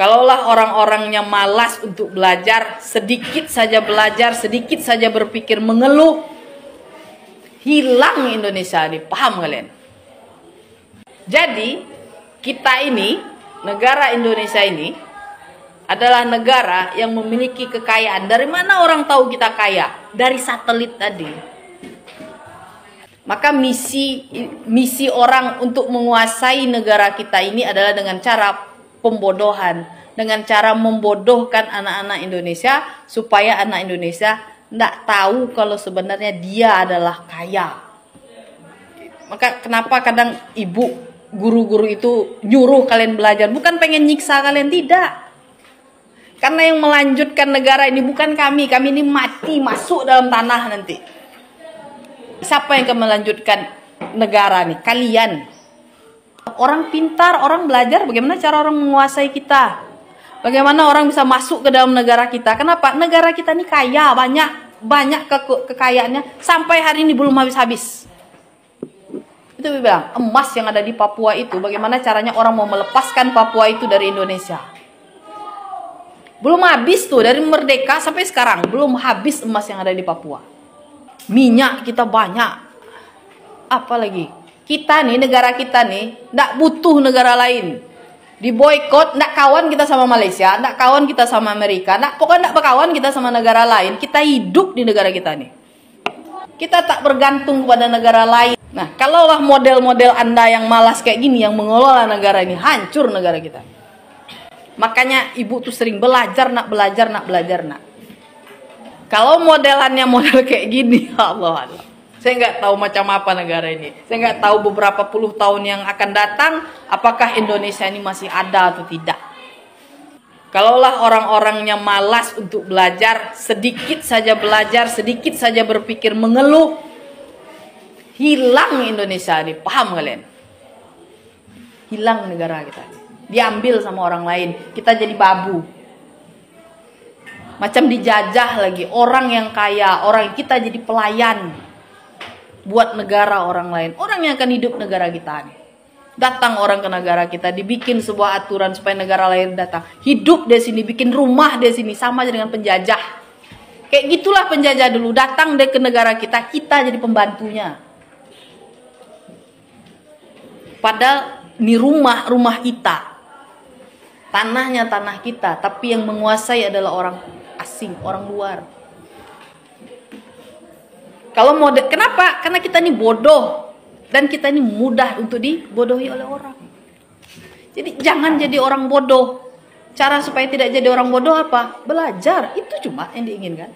Kalaulah orang-orangnya malas untuk belajar, sedikit saja belajar, sedikit saja berpikir mengeluh, hilang Indonesia ini. Paham kalian? Jadi, kita ini, negara Indonesia ini, adalah negara yang memiliki kekayaan. Dari mana orang tahu kita kaya? Dari satelit tadi. Maka misi orang untuk menguasai negara kita ini adalah dengan cara pembodohan, dengan cara membodohkan anak-anak Indonesia supaya anak Indonesia tidak tahu kalau sebenarnya dia adalah kaya. Maka kenapa kadang ibu guru-guru itu nyuruh kalian belajar, bukan pengen nyiksa kalian, tidak. Karena yang melanjutkan negara ini bukan kami ini mati masuk dalam tanah nanti. Siapa yang akan melanjutkan negara nih? Kalian. Orang pintar, orang belajar bagaimana cara orang menguasai kita. Bagaimana orang bisa masuk ke dalam negara kita. Kenapa? Negara kita ini kaya, banyak kekayaannya. Sampai hari ini belum habis-habis. Itu bilang, emas yang ada di Papua itu, bagaimana caranya orang mau melepaskan Papua itu dari Indonesia. Belum habis tuh, dari merdeka sampai sekarang. Belum habis emas yang ada di Papua. Minyak kita banyak. Apalagi? Kita nih, negara kita nih, nggak butuh negara lain. Di boykot, nggak kawan kita sama Malaysia, nggak kawan kita sama Amerika, pokoknya nggak berkawan kita sama negara lain. Kita hidup di negara kita nih. Kita tak bergantung kepada negara lain. Nah, kalaulah model-model Anda yang malas kayak gini, yang mengelola negara ini, hancur negara kita. Makanya ibu tuh sering belajar nak. Kalau modelannya model kayak gini, Allah. Saya nggak tahu macam apa negara ini. Saya nggak tahu beberapa puluh tahun yang akan datang, apakah Indonesia ini masih ada atau tidak. Kalaulah orang-orangnya malas untuk belajar, sedikit saja belajar, sedikit saja berpikir mengeluh, hilang Indonesia ini. Paham kalian? Hilang negara kita. Diambil sama orang lain. Kita jadi babu. Macam dijajah lagi. Orang yang kaya, kita jadi pelayan buat negara orang lain. Orang yang akan hidup negara kita nih. Datang orang ke negara kita, dibikin sebuah aturan supaya negara lain datang. Hidup di sini, bikin rumah di sini, sama dengan penjajah. Kayak gitulah penjajah dulu, datang deh ke negara kita jadi pembantunya. Padahal ini rumah kita. Tanahnya tanah kita, tapi yang menguasai adalah orang asing, orang luar. Kalau kenapa? Karena kita ini bodoh. Dan kita ini mudah untuk dibodohi oleh orang. Jadi jangan jadi orang bodoh. Cara supaya tidak jadi orang bodoh apa? Belajar. Itu cuma yang diinginkan.